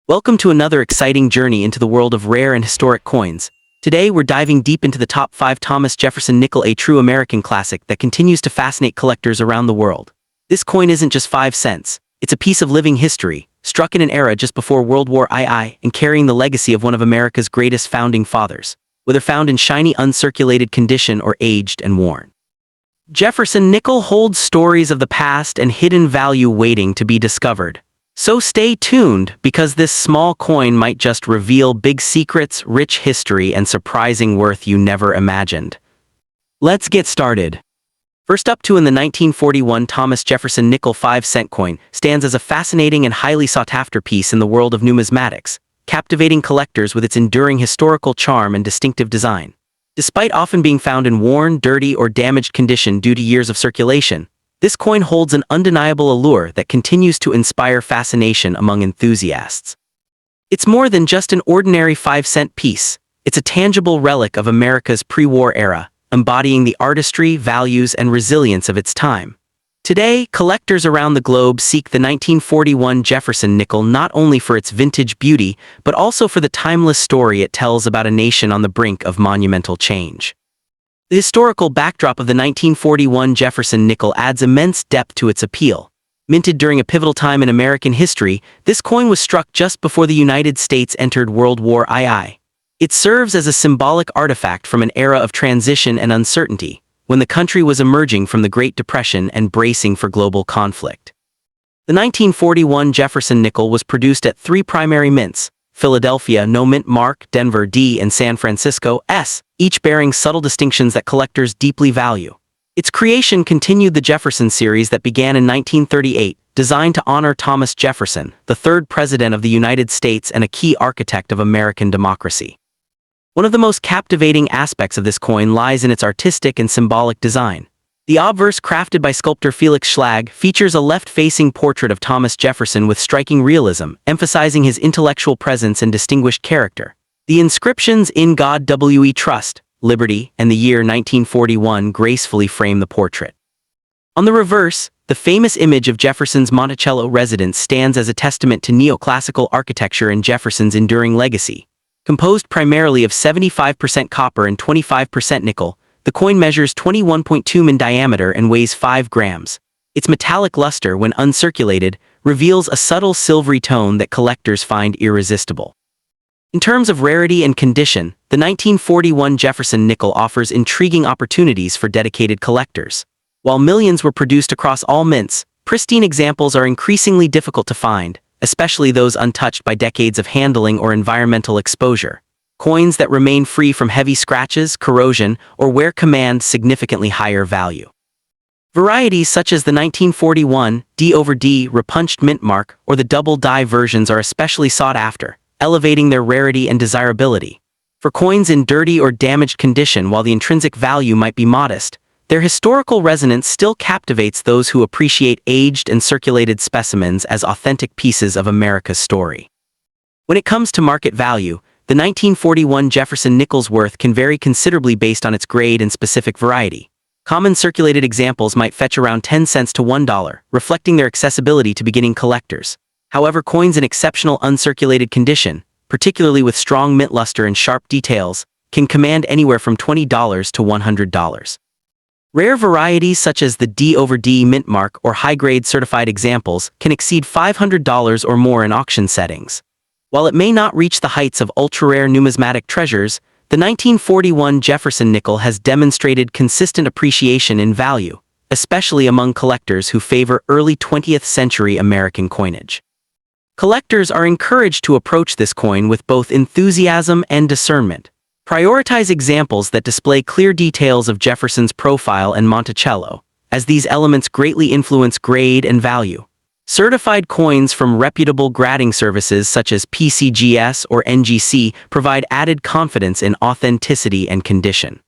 Welcome to another exciting journey into the world of rare and historic coins. Today we're diving deep into the top 5 Thomas Jefferson nickel, a true American classic that continues to fascinate collectors around the world. This coin isn't just 5 cents, it's a piece of living history, struck in an era just before World War II and carrying the legacy of one of America's greatest founding fathers, whether found in shiny uncirculated condition or aged and worn. Jefferson nickel holds stories of the past and hidden value waiting to be discovered. So stay tuned, because this small coin might just reveal big secrets, rich history, and surprising worth you never imagined. Let's get started. First up, in the 1941 Thomas Jefferson nickel 5-cent coin stands as a fascinating and highly sought-after piece in the world of numismatics, captivating collectors with its enduring historical charm and distinctive design. Despite often being found in worn, dirty, or damaged condition due to years of circulation, this coin holds an undeniable allure that continues to inspire fascination among enthusiasts. It's more than just an ordinary 5-cent piece. It's a tangible relic of America's pre-war era, embodying the artistry, values, and resilience of its time. Today, collectors around the globe seek the 1941 Jefferson nickel not only for its vintage beauty, but also for the timeless story it tells about a nation on the brink of monumental change. The historical backdrop of the 1941 Jefferson nickel adds immense depth to its appeal. Minted during a pivotal time in American history, this coin was struck just before the United States entered World War II. It serves as a symbolic artifact from an era of transition and uncertainty, when the country was emerging from the Great Depression and bracing for global conflict. The 1941 Jefferson nickel was produced at 3 primary mints: Philadelphia No Mint Mark, Denver D, and San Francisco S, each bearing subtle distinctions that collectors deeply value. Its creation continued the Jefferson series that began in 1938, designed to honor Thomas Jefferson, the 3rd President of the United States and a key architect of American democracy. One of the most captivating aspects of this coin lies in its artistic and symbolic design. The obverse, crafted by sculptor Felix Schlag, features a left-facing portrait of Thomas Jefferson with striking realism, emphasizing his intellectual presence and distinguished character. The inscriptions "In God We Trust," "Liberty," and the year 1941 gracefully frame the portrait. On the reverse, the famous image of Jefferson's Monticello residence stands as a testament to neoclassical architecture and Jefferson's enduring legacy. Composed primarily of 75% copper and 25% nickel, the coin measures 21.2 in diameter and weighs 5 grams. Its metallic luster, when uncirculated, reveals a subtle silvery tone that collectors find irresistible. In terms of rarity and condition, the 1941 Jefferson nickel offers intriguing opportunities for dedicated collectors. While millions were produced across all mints, pristine examples are increasingly difficult to find, especially those untouched by decades of handling or environmental exposure. Coins that remain free from heavy scratches, corrosion, or wear command significantly higher value. Varieties such as the 1941 D/D repunched mint mark or the double die versions are especially sought after, elevating their rarity and desirability. For coins in dirty or damaged condition, while the intrinsic value might be modest, their historical resonance still captivates those who appreciate aged and circulated specimens as authentic pieces of America's story. When it comes to market value, the 1941 Jefferson nickel's worth can vary considerably based on its grade and specific variety. Common circulated examples might fetch around 10 cents to $1, reflecting their accessibility to beginning collectors. However, coins in exceptional uncirculated condition, particularly with strong mint luster and sharp details, can command anywhere from $20 to $100. Rare varieties such as the D/D mint mark or high-grade certified examples can exceed $500 or more in auction settings. While it may not reach the heights of ultra-rare numismatic treasures, the 1941 Jefferson nickel has demonstrated consistent appreciation in value, especially among collectors who favor early 20th century American coinage. Collectors are encouraged to approach this coin with both enthusiasm and discernment. Prioritize examples that display clear details of Jefferson's profile and Monticello, as these elements greatly influence grade and value. Certified coins from reputable grading services such as PCGS or NGC provide added confidence in authenticity and condition.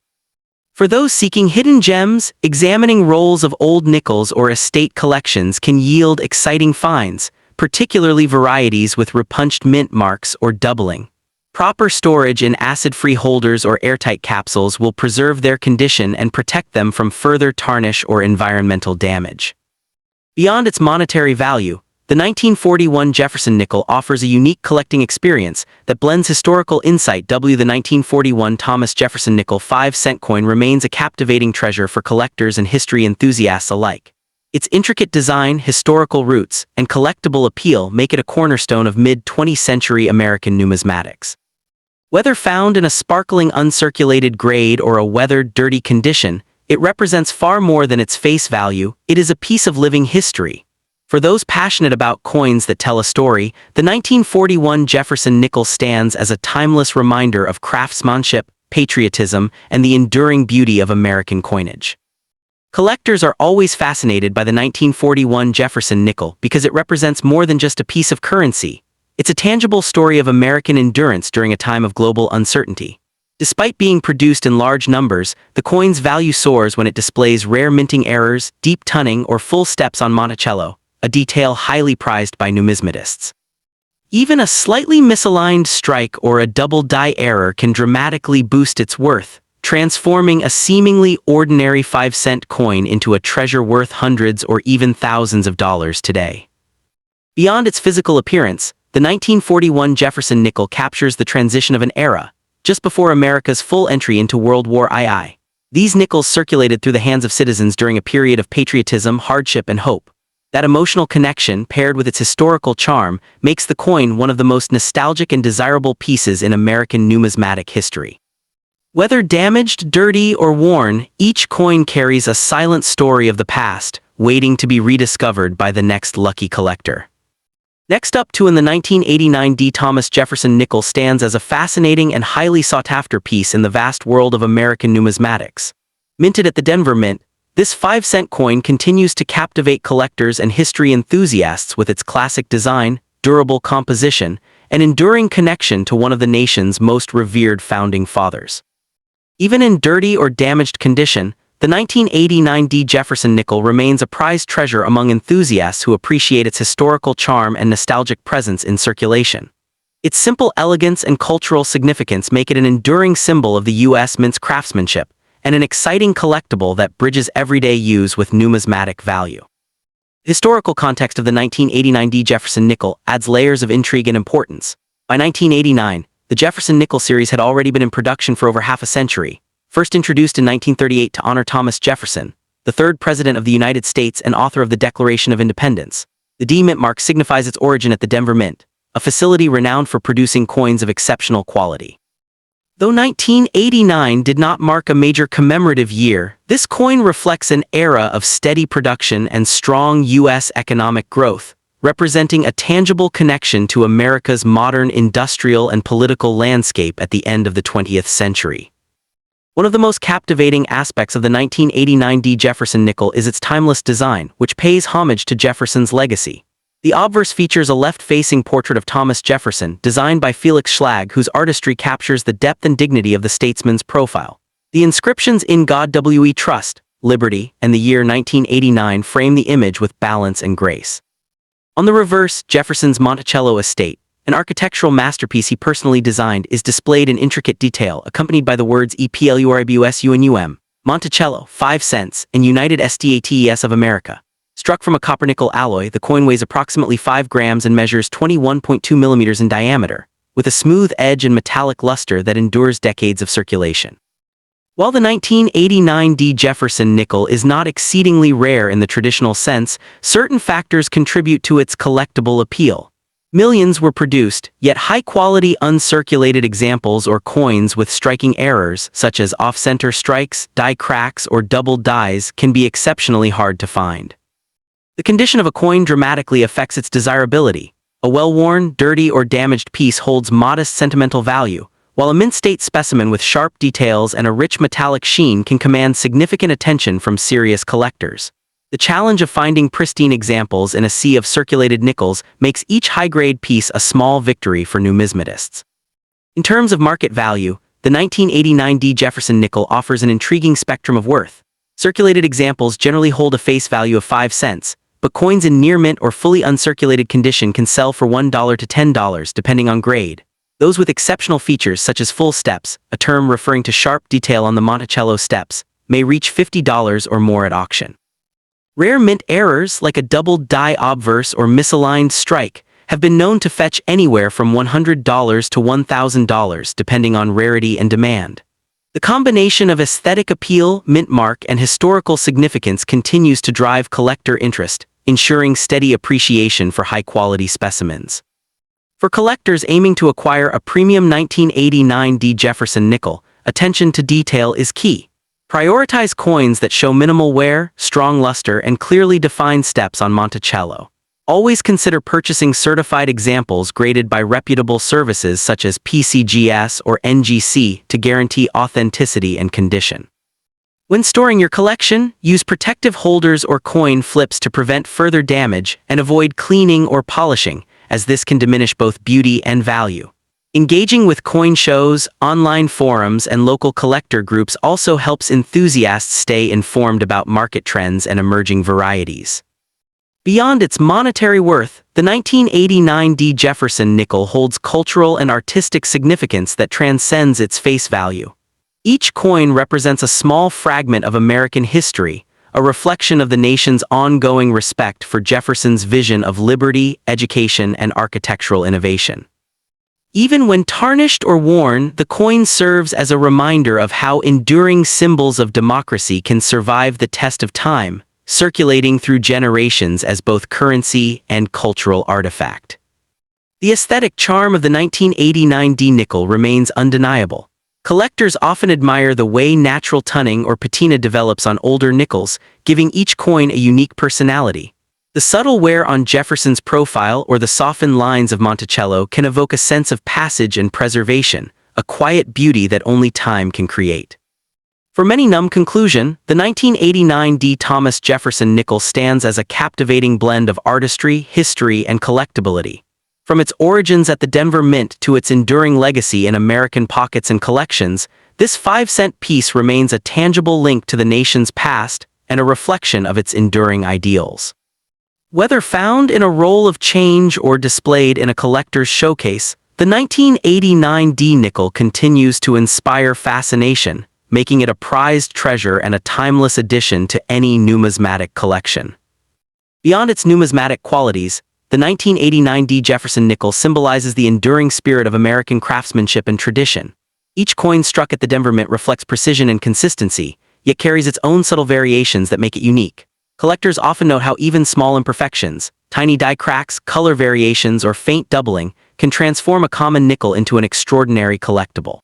For those seeking hidden gems, examining rolls of old nickels or estate collections can yield exciting finds, particularly varieties with repunched mint marks or doubling. Proper storage in acid-free holders or airtight capsules will preserve their condition and protect them from further tarnish or environmental damage. Beyond its monetary value, The 1941 Jefferson nickel offers a unique collecting experience that blends historical insight. The 1941 Thomas Jefferson nickel 5-cent coin remains a captivating treasure for collectors and history enthusiasts alike. Its intricate design, historical roots, and collectible appeal make it a cornerstone of mid-20th century American numismatics. Whether found in a sparkling uncirculated grade or a weathered, dirty condition, it represents far more than its face value. It is a piece of living history. For those passionate about coins that tell a story, the 1941 Jefferson nickel stands as a timeless reminder of craftsmanship, patriotism, and the enduring beauty of American coinage. Collectors are always fascinated by the 1941 Jefferson nickel because it represents more than just a piece of currency. It's a tangible story of American endurance during a time of global uncertainty. Despite being produced in large numbers, the coin's value soars when it displays rare minting errors, deep tunning, or full steps on Monticello, a detail highly prized by numismatists. Even a slightly misaligned strike or a double die error can dramatically boost its worth, transforming a seemingly ordinary 5-cent coin into a treasure worth hundreds or even thousands of dollars today. Beyond its physical appearance, the 1941 Jefferson nickel captures the transition of an era, just before America's full entry into World War II. These nickels circulated through the hands of citizens during a period of patriotism, hardship, and hope. That emotional connection, paired with its historical charm, makes the coin one of the most nostalgic and desirable pieces in American numismatic history. Whether damaged, dirty, or worn, each coin carries a silent story of the past, waiting to be rediscovered by the next lucky collector. Next up in the 1989 Thomas Jefferson nickel stands as a fascinating and highly sought-after piece in the vast world of American numismatics. Minted at the Denver Mint, this 5-cent coin continues to captivate collectors and history enthusiasts with its classic design, durable composition, and enduring connection to one of the nation's most revered founding fathers. Even in dirty or damaged condition, the 1989 Jefferson nickel remains a prized treasure among enthusiasts who appreciate its historical charm and nostalgic presence in circulation. Its simple elegance and cultural significance make it an enduring symbol of the U.S. Mint's craftsmanship, and an exciting collectible that bridges everyday use with numismatic value. The historical context of the 1989 Jefferson nickel adds layers of intrigue and importance. By 1989, the Jefferson nickel series had already been in production for over half a century. First introduced in 1938 to honor Thomas Jefferson, the third president of the United States and author of the Declaration of Independence, the D Mint mark signifies its origin at the Denver Mint, a facility renowned for producing coins of exceptional quality. Though 1989 did not mark a major commemorative year, this coin reflects an era of steady production and strong U.S. economic growth, representing a tangible connection to America's modern industrial and political landscape at the end of the 20th century. One of the most captivating aspects of the 1989 Jefferson nickel is its timeless design, which pays homage to Jefferson's legacy. The obverse features a left-facing portrait of Thomas Jefferson, designed by Felix Schlag, whose artistry captures the depth and dignity of the statesman's profile. The inscriptions "In God We Trust," "Liberty," and the year 1989 frame the image with balance and grace. On the reverse, Jefferson's Monticello estate, an architectural masterpiece he personally designed, is displayed in intricate detail, accompanied by the words EPLURIBUSUNUM, Monticello, 5 cents, and United States of America. Struck from a copper-nickel alloy, the coin weighs approximately 5 grams and measures 21.2 millimeters in diameter, with a smooth edge and metallic luster that endures decades of circulation. While the 1989 Jefferson nickel is not exceedingly rare in the traditional sense, certain factors contribute to its collectible appeal. Millions were produced, yet high-quality uncirculated examples or coins with striking errors, such as off-center strikes, die cracks, or double dies, can be exceptionally hard to find. The condition of a coin dramatically affects its desirability. A well-worn, dirty, or damaged piece holds modest sentimental value, while a mint-state specimen with sharp details and a rich metallic sheen can command significant attention from serious collectors. The challenge of finding pristine examples in a sea of circulated nickels makes each high-grade piece a small victory for numismatists. In terms of market value, the 1989 Jefferson nickel offers an intriguing spectrum of worth. Circulated examples generally hold a face value of 5 cents, but coins in near-mint or fully uncirculated condition can sell for $1 to $10 depending on grade. Those with exceptional features such as full steps, a term referring to sharp detail on the Monticello steps, may reach $50 or more at auction. Rare mint errors, like a double die obverse or misaligned strike, have been known to fetch anywhere from $100 to $1,000 depending on rarity and demand. The combination of aesthetic appeal, mint mark, and historical significance continues to drive collector interest, ensuring steady appreciation for high-quality specimens. For collectors aiming to acquire a premium 1989 D Jefferson nickel, attention to detail is key. Prioritize coins that show minimal wear, strong luster, and clearly defined steps on Monticello. Always consider purchasing certified examples graded by reputable services such as PCGS or NGC to guarantee authenticity and condition. When storing your collection, use protective holders or coin flips to prevent further damage and avoid cleaning or polishing, as this can diminish both beauty and value. Engaging with coin shows, online forums, and local collector groups also helps enthusiasts stay informed about market trends and emerging varieties. Beyond its monetary worth, the 1989 D Jefferson nickel holds cultural and artistic significance that transcends its face value. Each coin represents a small fragment of American history, a reflection of the nation's ongoing respect for Jefferson's vision of liberty, education, and architectural innovation. Even when tarnished or worn, the coin serves as a reminder of how enduring symbols of democracy can survive the test of time, circulating through generations as both currency and cultural artifact. The aesthetic charm of the 1989 D nickel remains undeniable. Collectors often admire the way natural tunning or patina develops on older nickels, giving each coin a unique personality. The subtle wear on Jefferson's profile or the softened lines of Monticello can evoke a sense of passage and preservation, a quiet beauty that only time can create. For many conclusion, the 1989 D. Thomas Jefferson nickel stands as a captivating blend of artistry, history, and collectability. From its origins at the Denver Mint to its enduring legacy in American pockets and collections, this 5-cent piece remains a tangible link to the nation's past and a reflection of its enduring ideals. Whether found in a roll of change or displayed in a collector's showcase, the 1989 D nickel continues to inspire fascination, making it a prized treasure and a timeless addition to any numismatic collection. Beyond its numismatic qualities, the 1989 D Jefferson nickel symbolizes the enduring spirit of American craftsmanship and tradition. Each coin struck at the Denver Mint reflects precision and consistency, yet carries its own subtle variations that make it unique. Collectors often note how even small imperfections, tiny die cracks, color variations, or faint doubling, can transform a common nickel into an extraordinary collectible.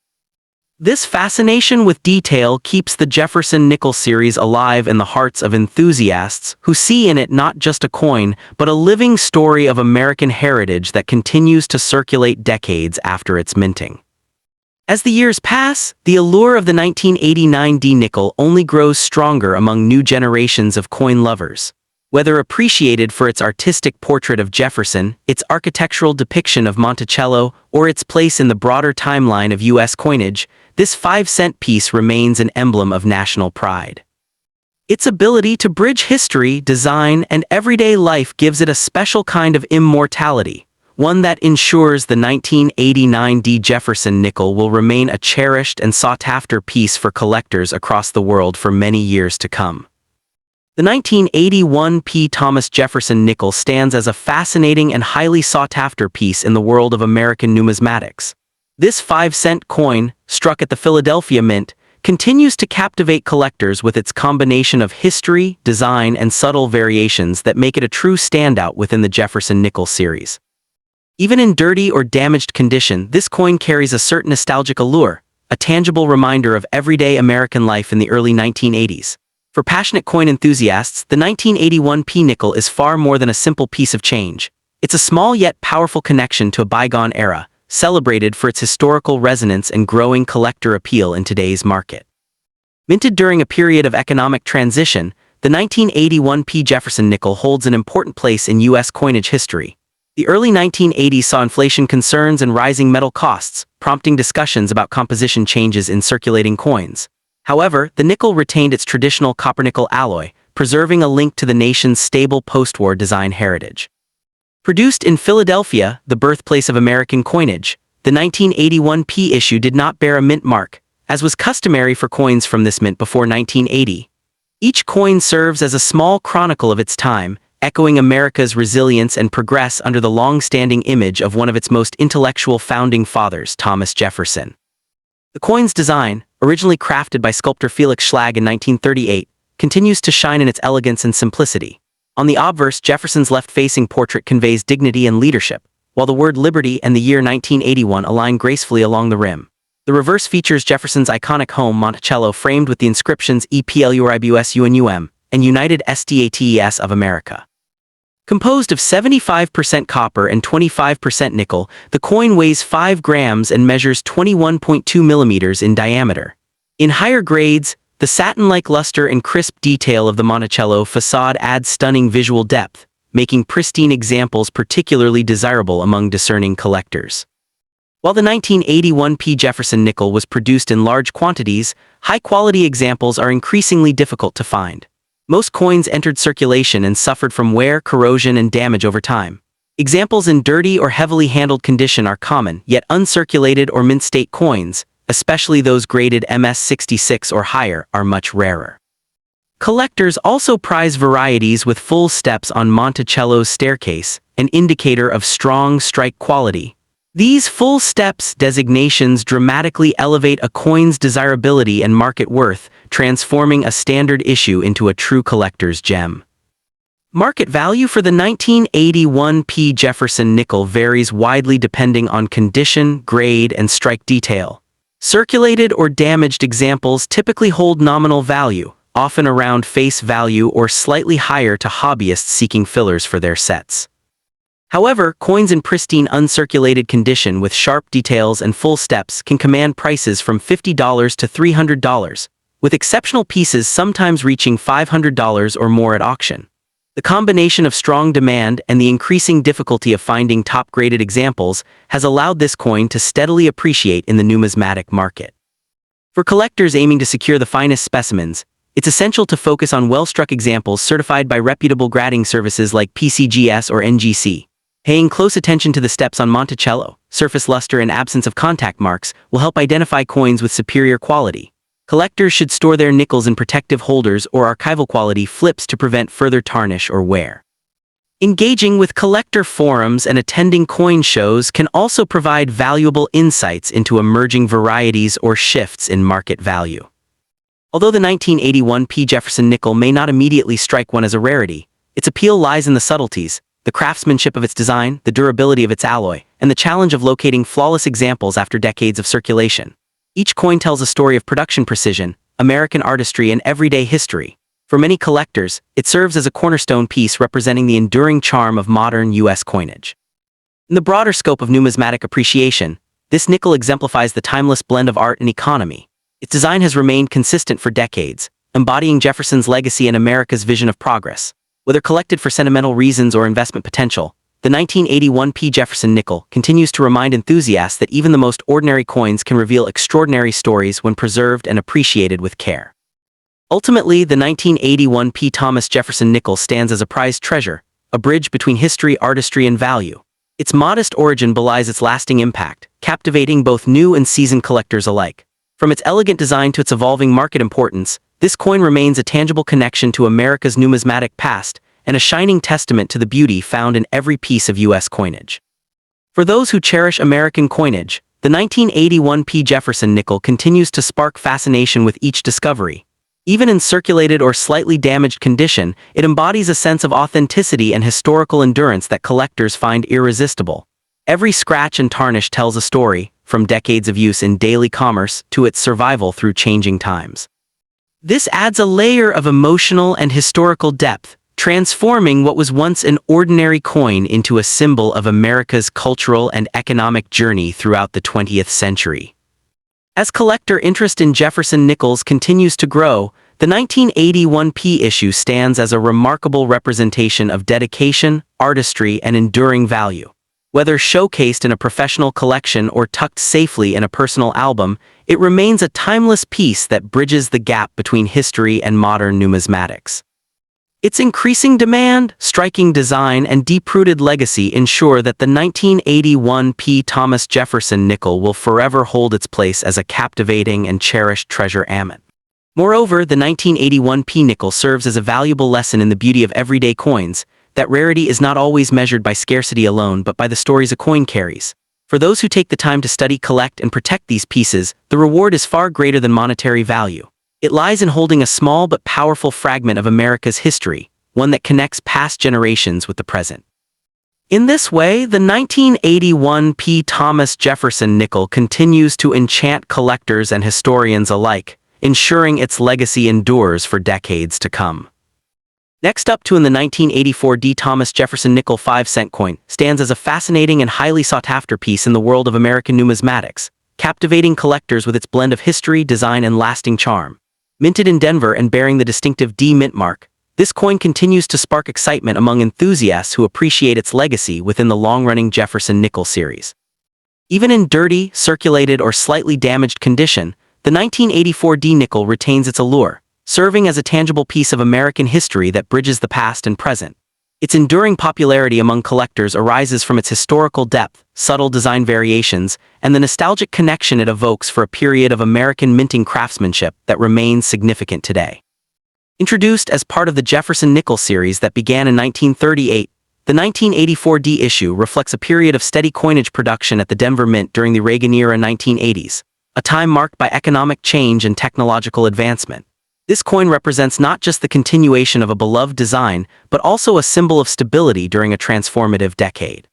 This fascination with detail keeps the Jefferson nickel series alive in the hearts of enthusiasts who see in it not just a coin, but a living story of American heritage that continues to circulate decades after its minting. As the years pass, the allure of the 1989 D nickel only grows stronger among new generations of coin lovers. Whether appreciated for its artistic portrait of Jefferson, its architectural depiction of Monticello, or its place in the broader timeline of U.S. coinage, this 5-cent piece remains an emblem of national pride. Its ability to bridge history, design, and everyday life gives it a special kind of immortality, one that ensures the 1989 D Jefferson nickel will remain a cherished and sought-after piece for collectors across the world for many years to come. The 1981 P. Thomas Jefferson nickel stands as a fascinating and highly sought-after piece in the world of American numismatics. This 5-cent coin, struck at the Philadelphia Mint, continues to captivate collectors with its combination of history, design, and subtle variations that make it a true standout within the Jefferson nickel series. Even in dirty or damaged condition, this coin carries a certain nostalgic allure, a tangible reminder of everyday American life in the early 1980s. For passionate coin enthusiasts, the 1981 P nickel is far more than a simple piece of change. It's a small yet powerful connection to a bygone era, celebrated for its historical resonance and growing collector appeal in today's market. Minted during a period of economic transition, the 1981 P Jefferson nickel holds an important place in U.S. coinage history. The early 1980s saw inflation concerns and rising metal costs, prompting discussions about composition changes in circulating coins. However, the nickel retained its traditional copper-nickel alloy, preserving a link to the nation's stable post-war design heritage. Produced in Philadelphia, the birthplace of American coinage, the 1981 P issue did not bear a mint mark, as was customary for coins from this mint before 1980. Each coin serves as a small chronicle of its time, echoing America's resilience and progress under the long-standing image of one of its most intellectual founding fathers, Thomas Jefferson. The coin's design, originally crafted by sculptor Felix Schlag in 1938, continues to shine in its elegance and simplicity. On the obverse, Jefferson's left-facing portrait conveys dignity and leadership, while the word liberty and the year 1981 align gracefully along the rim. The reverse features Jefferson's iconic home, Monticello, framed with the inscriptions EPLURIBUSUNUM and United States of America. Composed of 75% copper and 25% nickel, the coin weighs 5 grams and measures 21.2 millimeters in diameter. In higher grades, the satin-like luster and crisp detail of the Monticello facade adds stunning visual depth, making pristine examples particularly desirable among discerning collectors. While the 1981 P. Jefferson nickel was produced in large quantities, high-quality examples are increasingly difficult to find. Most coins entered circulation and suffered from wear, corrosion, and damage over time. Examples in dirty or heavily handled condition are common, yet uncirculated or mint-state coins, especially those graded MS66 or higher, are much rarer. Collectors also prize varieties with full steps on Monticello's staircase, an indicator of strong strike quality. These full steps designations dramatically elevate a coin's desirability and market worth, transforming a standard issue into a true collector's gem. Market value for the 1981 P. Jefferson nickel varies widely depending on condition, grade, and strike detail. Circulated or damaged examples typically hold nominal value, often around face value or slightly higher to hobbyists seeking fillers for their sets. However, coins in pristine uncirculated condition with sharp details and full steps can command prices from $50 to $300, with exceptional pieces sometimes reaching $500 or more at auction. The combination of strong demand and the increasing difficulty of finding top-graded examples has allowed this coin to steadily appreciate in the numismatic market. For collectors aiming to secure the finest specimens, it's essential to focus on well-struck examples certified by reputable grading services like PCGS or NGC. Paying close attention to the steps on Monticello, surface luster, and absence of contact marks will help identify coins with superior quality. Collectors should store their nickels in protective holders or archival quality flips to prevent further tarnish or wear. Engaging with collector forums and attending coin shows can also provide valuable insights into emerging varieties or shifts in market value. Although the 1981 P. Jefferson nickel may not immediately strike one as a rarity, its appeal lies in the subtleties, the craftsmanship of its design, the durability of its alloy, and the challenge of locating flawless examples after decades of circulation. Each coin tells a story of production precision, American artistry, and everyday history. For many collectors, it serves as a cornerstone piece representing the enduring charm of modern U.S. coinage. In the broader scope of numismatic appreciation, this nickel exemplifies the timeless blend of art and economy. Its design has remained consistent for decades, embodying Jefferson's legacy and America's vision of progress. Whether collected for sentimental reasons or investment potential, the 1981 P. Jefferson nickel continues to remind enthusiasts that even the most ordinary coins can reveal extraordinary stories when preserved and appreciated with care. Ultimately, the 1981 P. Thomas Jefferson nickel stands as a prized treasure, a bridge between history, artistry, and value. Its modest origin belies its lasting impact, captivating both new and seasoned collectors alike. From its elegant design to its evolving market importance, this coin remains a tangible connection to America's numismatic past and a shining testament to the beauty found in every piece of U.S. coinage. For those who cherish American coinage, the 1981 P. Jefferson nickel continues to spark fascination with each discovery. Even in circulated or slightly damaged condition, it embodies a sense of authenticity and historical endurance that collectors find irresistible. Every scratch and tarnish tells a story, from decades of use in daily commerce to its survival through changing times. This adds a layer of emotional and historical depth, transforming what was once an ordinary coin into a symbol of America's cultural and economic journey throughout the 20th century. As collector interest in Jefferson nickels continues to grow, the 1981 P issue stands as a remarkable representation of dedication, artistry, and enduring value. Whether showcased in a professional collection or tucked safely in a personal album, it remains a timeless piece that bridges the gap between history and modern numismatics. Its increasing demand, striking design, and deep-rooted legacy ensure that the 1981 P. Thomas Jefferson nickel will forever hold its place as a captivating and cherished treasure. Moreover, the 1981 P nickel serves as a valuable lesson in the beauty of everyday coins, that rarity is not always measured by scarcity alone but by the stories a coin carries. For those who take the time to study, collect, and protect these pieces, the reward is far greater than monetary value. It lies in holding a small but powerful fragment of America's history, one that connects past generations with the present. In this way, the 1981 P. Thomas Jefferson nickel continues to enchant collectors and historians alike, ensuring its legacy endures for decades to come. Next up in the 1984 D. Thomas Jefferson nickel 5-cent coin stands as a fascinating and highly sought-after piece in the world of American numismatics, captivating collectors with its blend of history, design, and lasting charm. Minted in Denver and bearing the distinctive D mint mark, this coin continues to spark excitement among enthusiasts who appreciate its legacy within the long-running Jefferson nickel series. Even in dirty, circulated, or slightly damaged condition, the 1984 D nickel retains its allure, serving as a tangible piece of American history that bridges the past and present. Its enduring popularity among collectors arises from its historical depth, subtle design variations, and the nostalgic connection it evokes for a period of American minting craftsmanship that remains significant today. Introduced as part of the Jefferson nickel series that began in 1938, the 1984 D issue reflects a period of steady coinage production at the Denver Mint during the Reagan-era 1980s, a time marked by economic change and technological advancement. This coin represents not just the continuation of a beloved design, but also a symbol of stability during a transformative decade.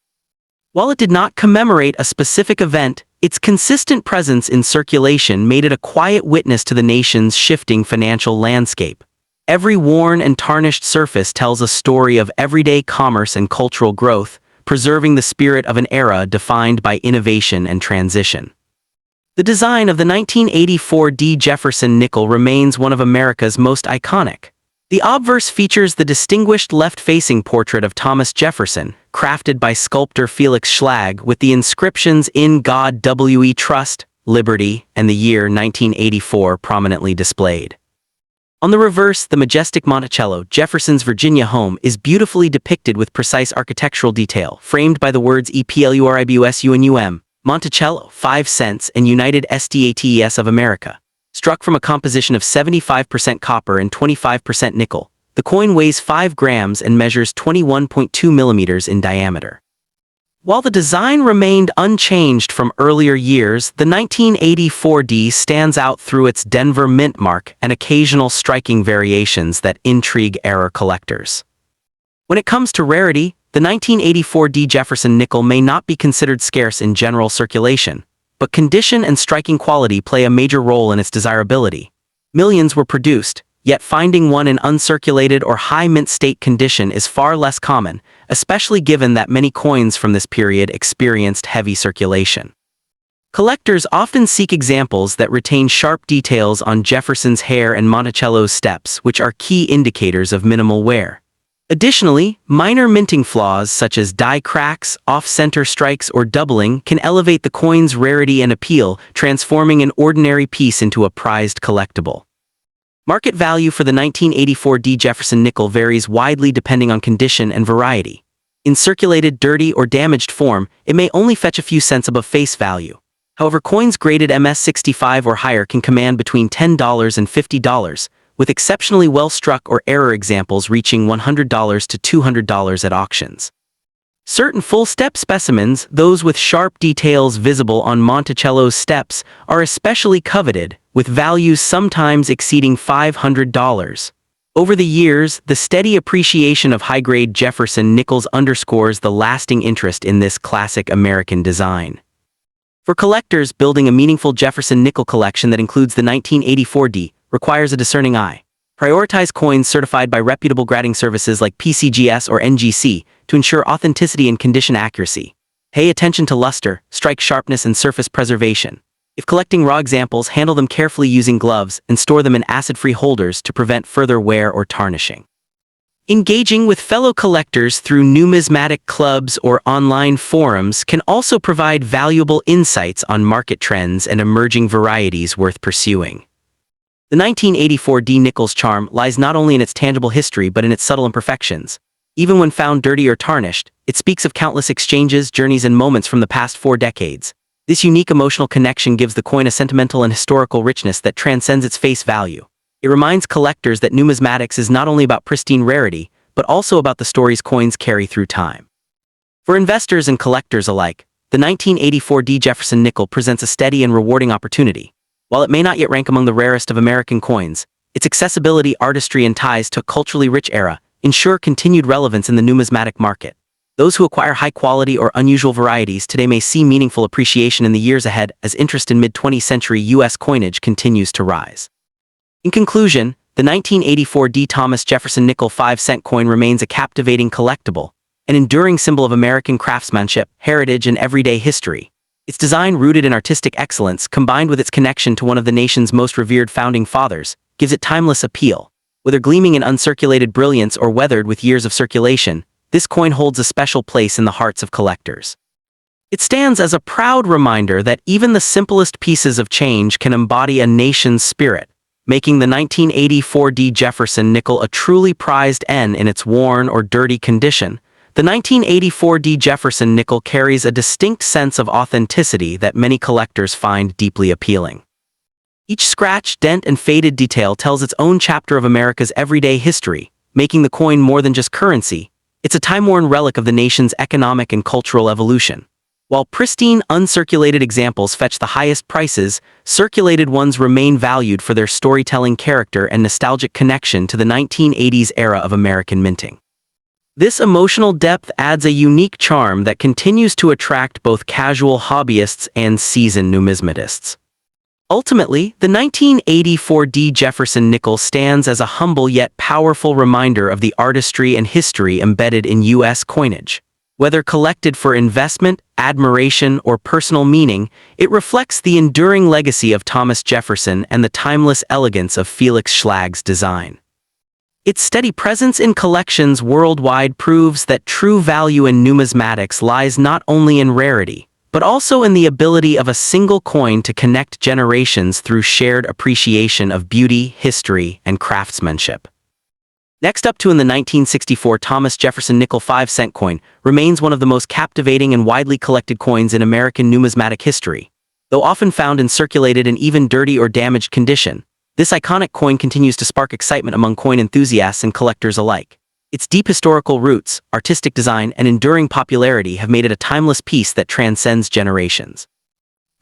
While it did not commemorate a specific event, its consistent presence in circulation made it a quiet witness to the nation's shifting financial landscape. Every worn and tarnished surface tells a story of everyday commerce and cultural growth, preserving the spirit of an era defined by innovation and transition. The design of the 1984 D. Jefferson nickel remains one of America's most iconic. The obverse features the distinguished left-facing portrait of Thomas Jefferson, crafted by sculptor Felix Schlag with the inscriptions "In God We Trust," "Liberty," and the year 1984 prominently displayed. On the reverse, the majestic Monticello, Jefferson's Virginia home, is beautifully depicted with precise architectural detail, framed by the words EPLURIBUSUNUM. Monticello, 5 cents, and United States of America. Struck from a composition of 75% copper and 25% nickel, the coin weighs 5 grams and measures 21.2 millimeters in diameter. While the design remained unchanged from earlier years, the 1984 D stands out through its Denver mint mark and occasional striking variations that intrigue era collectors. When it comes to rarity, the 1984 D. Jefferson nickel may not be considered scarce in general circulation, but condition and striking quality play a major role in its desirability. Millions were produced, yet finding one in uncirculated or high mint state condition is far less common, especially given that many coins from this period experienced heavy circulation. Collectors often seek examples that retain sharp details on Jefferson's hair and Monticello's steps, which are key indicators of minimal wear. Additionally, minor minting flaws such as die cracks, off-center strikes, or doubling can elevate the coin's rarity and appeal, transforming an ordinary piece into a prized collectible. Market value for the 1984 D. Jefferson nickel varies widely depending on condition and variety. In circulated, dirty, or damaged form, it may only fetch a few cents above face value. However, coins graded MS-65 or higher can command between $10 and $50, with exceptionally well-struck or error examples reaching $100 to $200 at auctions. Certain full-step specimens, those with sharp details visible on Monticello's steps, are especially coveted, with values sometimes exceeding $500. Over the years, the steady appreciation of high-grade Jefferson nickels underscores the lasting interest in this classic American design. For collectors, building a meaningful Jefferson nickel collection that includes the 1984 D requires a discerning eye. Prioritize coins certified by reputable grading services like PCGS or NGC to ensure authenticity and condition accuracy. Pay attention to luster, strike sharpness, and surface preservation. If collecting raw examples, handle them carefully using gloves and store them in acid-free holders to prevent further wear or tarnishing. Engaging with fellow collectors through numismatic clubs or online forums can also provide valuable insights on market trends and emerging varieties worth pursuing. The 1984 D nickel's charm lies not only in its tangible history but in its subtle imperfections. Even when found dirty or tarnished, it speaks of countless exchanges, journeys, and moments from the past 4 decades. This unique emotional connection gives the coin a sentimental and historical richness that transcends its face value. It reminds collectors that numismatics is not only about pristine rarity, but also about the stories coins carry through time. For investors and collectors alike, the 1984 Jefferson nickel presents a steady and rewarding opportunity. While it may not yet rank among the rarest of American coins, its accessibility, artistry, and ties to a culturally rich era ensure continued relevance in the numismatic market. Those who acquire high-quality or unusual varieties today may see meaningful appreciation in the years ahead as interest in mid-20th century U.S. coinage continues to rise. In conclusion, the 1984 Thomas Jefferson nickel 5-cent coin remains a captivating collectible, an enduring symbol of American craftsmanship, heritage, and everyday history. Its design, rooted in artistic excellence, combined with its connection to one of the nation's most revered founding fathers, gives it timeless appeal. Whether gleaming in uncirculated brilliance or weathered with years of circulation, this coin holds a special place in the hearts of collectors. It stands as a proud reminder that even the simplest pieces of change can embody a nation's spirit, making the 1984 Jefferson nickel a truly prized N in its worn or dirty condition. The 1984 Jefferson nickel carries a distinct sense of authenticity that many collectors find deeply appealing. Each scratch, dent, and faded detail tells its own chapter of America's everyday history, making the coin more than just currency. It's a time-worn relic of the nation's economic and cultural evolution. While pristine, uncirculated examples fetch the highest prices, circulated ones remain valued for their storytelling character and nostalgic connection to the 1980s era of American minting. This emotional depth adds a unique charm that continues to attract both casual hobbyists and seasoned numismatists. Ultimately, the 1984 Jefferson nickel stands as a humble yet powerful reminder of the artistry and history embedded in U.S. coinage. Whether collected for investment, admiration, or personal meaning, it reflects the enduring legacy of Thomas Jefferson and the timeless elegance of Felix Schlag's design. Its steady presence in collections worldwide proves that true value in numismatics lies not only in rarity, but also in the ability of a single coin to connect generations through shared appreciation of beauty, history, and craftsmanship. Next up in the 1964 Thomas Jefferson nickel 5-cent coin remains one of the most captivating and widely collected coins in American numismatic history. Though often found in circulated and even dirty or damaged condition, this iconic coin continues to spark excitement among coin enthusiasts and collectors alike. Its deep historical roots, artistic design, and enduring popularity have made it a timeless piece that transcends generations.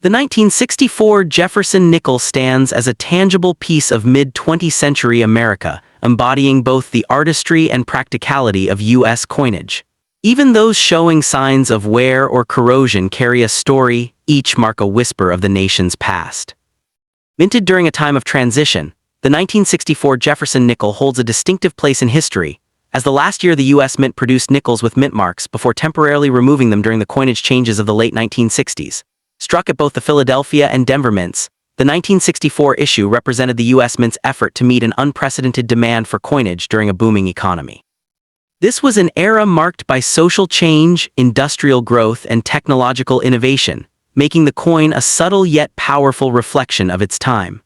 The 1964 Jefferson nickel stands as a tangible piece of mid-20th century America, embodying both the artistry and practicality of U.S. coinage. Even those showing signs of wear or corrosion carry a story, each mark a whisper of the nation's past. Minted during a time of transition, the 1964 Jefferson nickel holds a distinctive place in history, as the last year the U.S. Mint produced nickels with mint marks before temporarily removing them during the coinage changes of the late 1960s. Struck at both the Philadelphia and Denver mints, the 1964 issue represented the U.S. Mint's effort to meet an unprecedented demand for coinage during a booming economy. This was an era marked by social change, industrial growth, and technological innovation, making the coin a subtle yet powerful reflection of its time.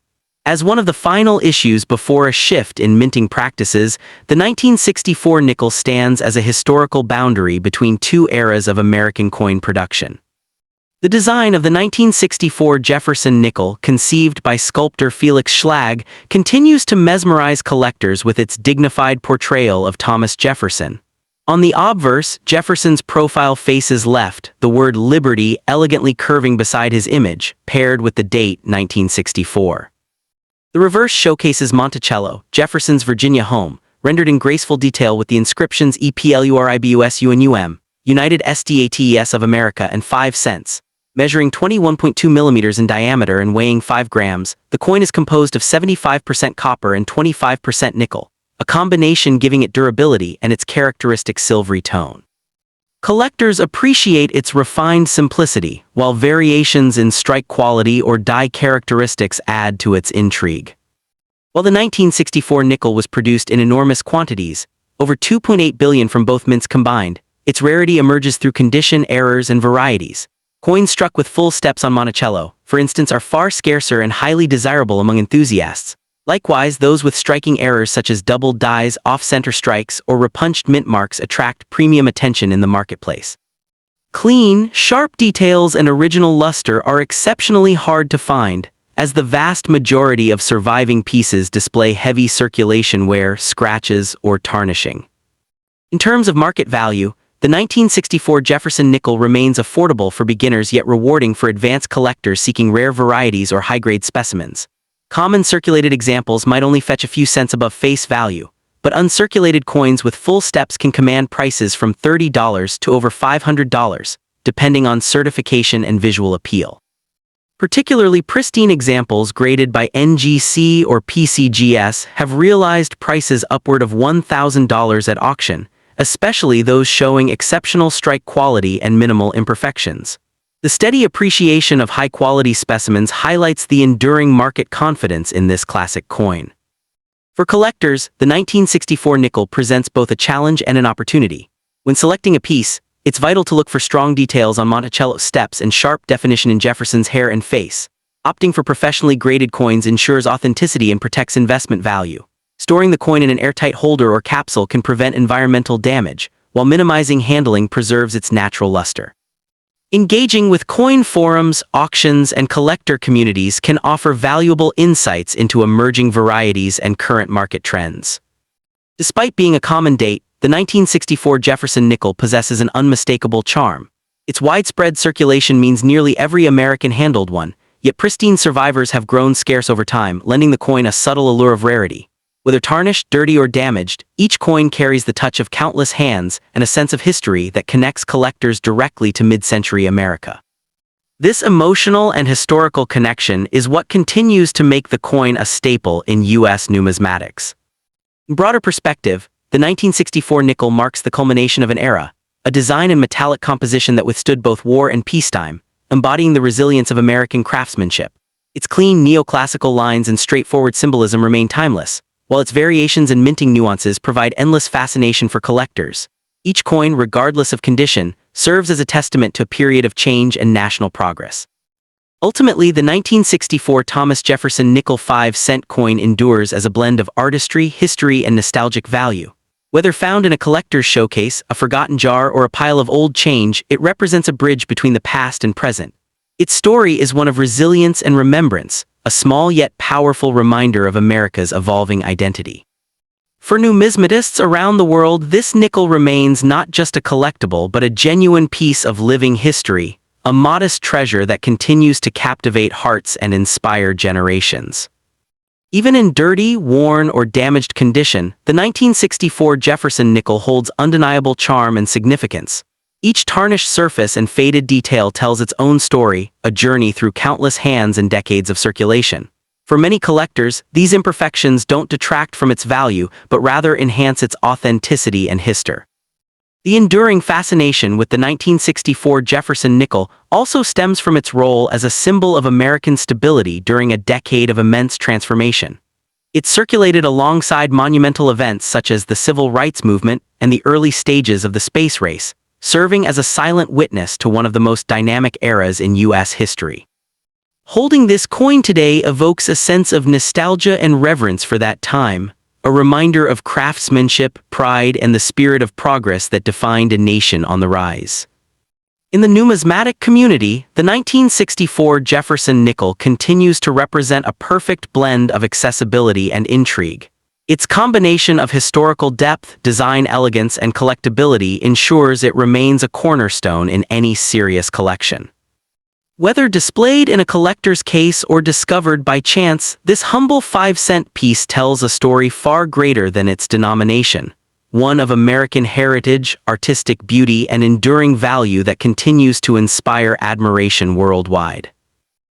As one of the final issues before a shift in minting practices, the 1964 nickel stands as a historical boundary between two eras of American coin production. The design of the 1964 Jefferson nickel, conceived by sculptor Felix Schlag, continues to mesmerize collectors with its dignified portrayal of Thomas Jefferson. On the obverse, Jefferson's profile faces left, the word Liberty elegantly curving beside his image, paired with the date 1964. The reverse showcases Monticello, Jefferson's Virginia home, rendered in graceful detail with the inscriptions EPLURIBUSUNUM, United States of America, and 5 cents. Measuring 21.2 millimeters in diameter and weighing 5 grams, the coin is composed of 75% copper and 25% nickel, a combination giving it durability and its characteristic silvery tone. Collectors appreciate its refined simplicity, while variations in strike quality or die characteristics add to its intrigue. While the 1964 nickel was produced in enormous quantities, over 2.8 billion from both mints combined, its rarity emerges through condition, errors, and varieties. Coins struck with full steps on Monticello, for instance, are far scarcer and highly desirable among enthusiasts. Likewise, those with striking errors such as doubled dies, off-center strikes, or repunched mint marks attract premium attention in the marketplace. Clean, sharp details and original luster are exceptionally hard to find, as the vast majority of surviving pieces display heavy circulation wear, scratches, or tarnishing. In terms of market value, the 1964 Jefferson nickel remains affordable for beginners yet rewarding for advanced collectors seeking rare varieties or high-grade specimens. Common circulated examples might only fetch a few cents above face value, but uncirculated coins with full steps can command prices from $30 to over $500, depending on certification and visual appeal. Particularly pristine examples graded by NGC or PCGS have realized prices upward of $1,000 at auction, especially those showing exceptional strike quality and minimal imperfections. The steady appreciation of high-quality specimens highlights the enduring market confidence in this classic coin. For collectors, the 1964 nickel presents both a challenge and an opportunity. When selecting a piece, it's vital to look for strong details on Monticello's steps and sharp definition in Jefferson's hair and face. Opting for professionally graded coins ensures authenticity and protects investment value. Storing the coin in an airtight holder or capsule can prevent environmental damage, while minimizing handling preserves its natural luster. Engaging with coin forums, auctions, and collector communities can offer valuable insights into emerging varieties and current market trends. Despite being a common date, the 1964 Jefferson nickel possesses an unmistakable charm. Its widespread circulation means nearly every American handled one, yet pristine survivors have grown scarce over time, lending the coin a subtle allure of rarity. Whether tarnished, dirty, or damaged, each coin carries the touch of countless hands and a sense of history that connects collectors directly to mid-century America. This emotional and historical connection is what continues to make the coin a staple in U.S. numismatics. In broader perspective, the 1964 nickel marks the culmination of an era, a design and metallic composition that withstood both war and peacetime, embodying the resilience of American craftsmanship. Its clean neoclassical lines and straightforward symbolism remain timeless, while its variations and minting nuances provide endless fascination for collectors. Each coin, regardless of condition, serves as a testament to a period of change and national progress. Ultimately, the 1964 Thomas Jefferson nickel 5-cent coin endures as a blend of artistry, history, and nostalgic value. Whether found in a collector's showcase, a forgotten jar, or a pile of old change, it represents a bridge between the past and present. Its story is one of resilience and remembrance, a small yet powerful reminder of America's evolving identity. For numismatists around the world, this nickel remains not just a collectible but a genuine piece of living history, a modest treasure that continues to captivate hearts and inspire generations. Even in dirty, worn, or damaged condition, the 1964 Jefferson nickel holds undeniable charm and significance. Each tarnished surface and faded detail tells its own story, a journey through countless hands and decades of circulation. For many collectors, these imperfections don't detract from its value, but rather enhance its authenticity and history. The enduring fascination with the 1964 Jefferson nickel also stems from its role as a symbol of American stability during a decade of immense transformation. It circulated alongside monumental events such as the Civil Rights Movement and the early stages of the space race, serving as a silent witness to one of the most dynamic eras in U.S. history. Holding this coin today evokes a sense of nostalgia and reverence for that time, a reminder of craftsmanship, pride, and the spirit of progress that defined a nation on the rise. In the numismatic community, the 1964 Jefferson nickel continues to represent a perfect blend of accessibility and intrigue. Its combination of historical depth, design elegance, and collectability ensures it remains a cornerstone in any serious collection. Whether displayed in a collector's case or discovered by chance, this humble 5-cent piece tells a story far greater than its denomination, one of American heritage, artistic beauty, and enduring value that continues to inspire admiration worldwide.